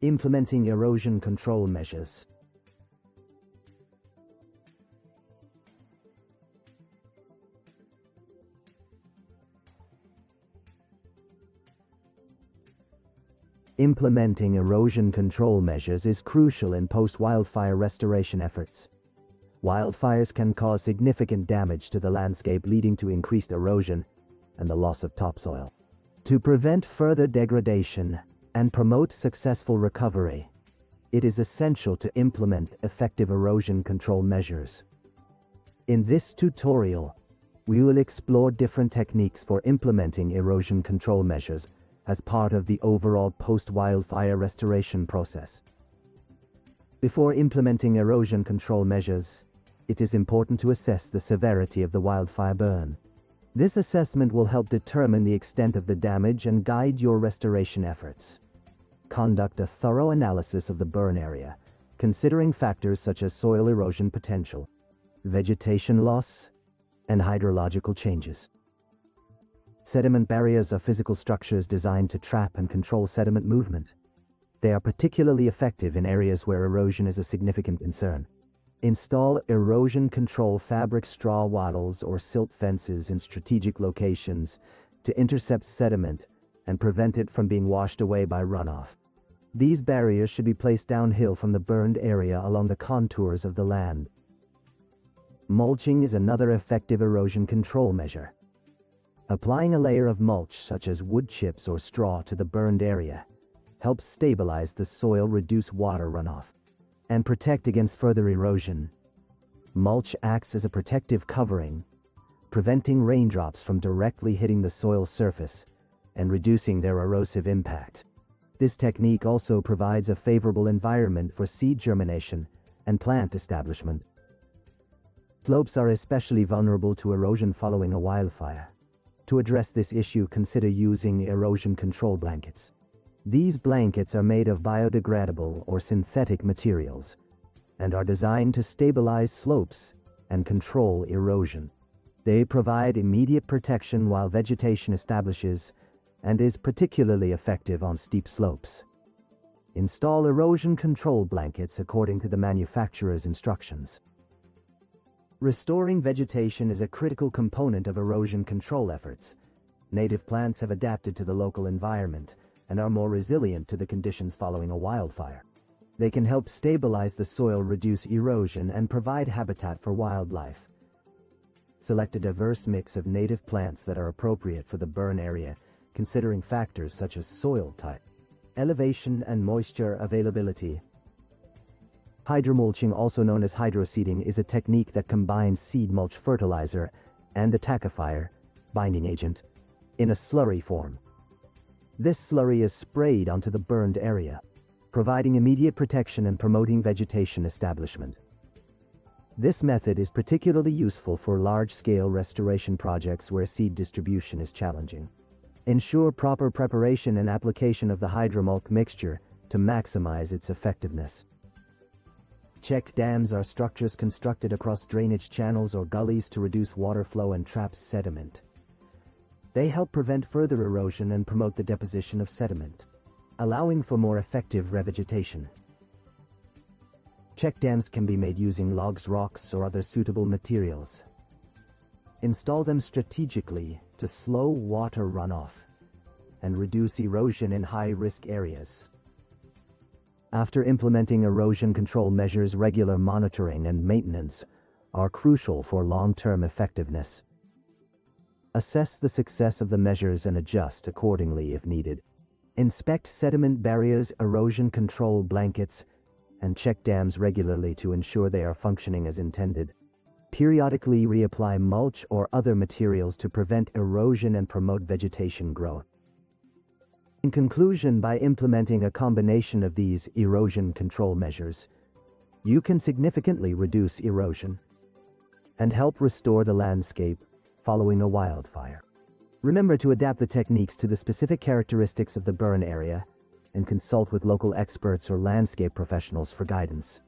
Implementing erosion control measures. Implementing erosion control measures is crucial in post-wildfire restoration efforts. Wildfires can cause significant damage to the landscape, leading to increased erosion and the loss of topsoil. To prevent further degradation and promote successful recovery, it is essential to implement effective erosion control measures. In this tutorial, we will explore different techniques for implementing erosion control measures as part of the overall post-wildfire restoration process. Before implementing erosion control measures, it is important to assess the severity of the wildfire burn. This assessment will help determine the extent of the damage and guide your restoration efforts. Conduct a thorough analysis of the burn area, considering factors such as soil erosion potential, vegetation loss, and hydrological changes. Sediment barriers are physical structures designed to trap and control sediment movement. They are particularly effective in areas where erosion is a significant concern. Install erosion control fabric straw wattles or silt fences in strategic locations to intercept sediment and prevent it from being washed away by runoff. These barriers should be placed downhill from the burned area along the contours of the land. Mulching is another effective erosion control measure. Applying a layer of mulch such as wood chips or straw to the burned area helps stabilize the soil, reduce water runoff, and protect against further erosion. Mulch acts as a protective covering, preventing raindrops from directly hitting the soil surface and reducing their erosive impact. This technique also provides a favorable environment for seed germination and plant establishment. Slopes are especially vulnerable to erosion following a wildfire. To address this issue, consider using erosion control blankets. These blankets are made of biodegradable or synthetic materials and are designed to stabilize slopes and control erosion. They provide immediate protection while vegetation establishes and is particularly effective on steep slopes. Install erosion control blankets according to the manufacturer's instructions. Restoring vegetation is a critical component of erosion control efforts. Native plants have adapted to the local environment and are more resilient to the conditions following a wildfire. They can help stabilize the soil, reduce erosion, and provide habitat for wildlife. Select a diverse mix of native plants that are appropriate for the burn area, considering factors such as soil type, elevation, and moisture availability. Hydromulching, also known as hydroseeding, is a technique that combines seed mulch fertilizer and a tackifier, binding agent, in a slurry form. This slurry is sprayed onto the burned area, providing immediate protection and promoting vegetation establishment. This method is particularly useful for large-scale restoration projects where seed distribution is challenging. Ensure proper preparation and application of the hydromulch mixture to maximize its effectiveness. Check dams are structures constructed across drainage channels or gullies to reduce water flow and trap sediment. They help prevent further erosion and promote the deposition of sediment, allowing for more effective revegetation. Check dams can be made using logs, rocks, or other suitable materials. Install them strategically to slow water runoff and reduce erosion in high-risk areas. After implementing erosion control measures, regular monitoring and maintenance are crucial for long-term effectiveness. Assess the success of the measures and adjust accordingly if needed. Inspect sediment barriers, erosion control blankets, and check dams regularly to ensure they are functioning as intended. Periodically reapply mulch or other materials to prevent erosion and promote vegetation growth. In conclusion, by implementing a combination of these erosion control measures, you can significantly reduce erosion and help restore the landscape following a wildfire. Remember to adapt the techniques to the specific characteristics of the burn area and consult with local experts or landscape professionals for guidance.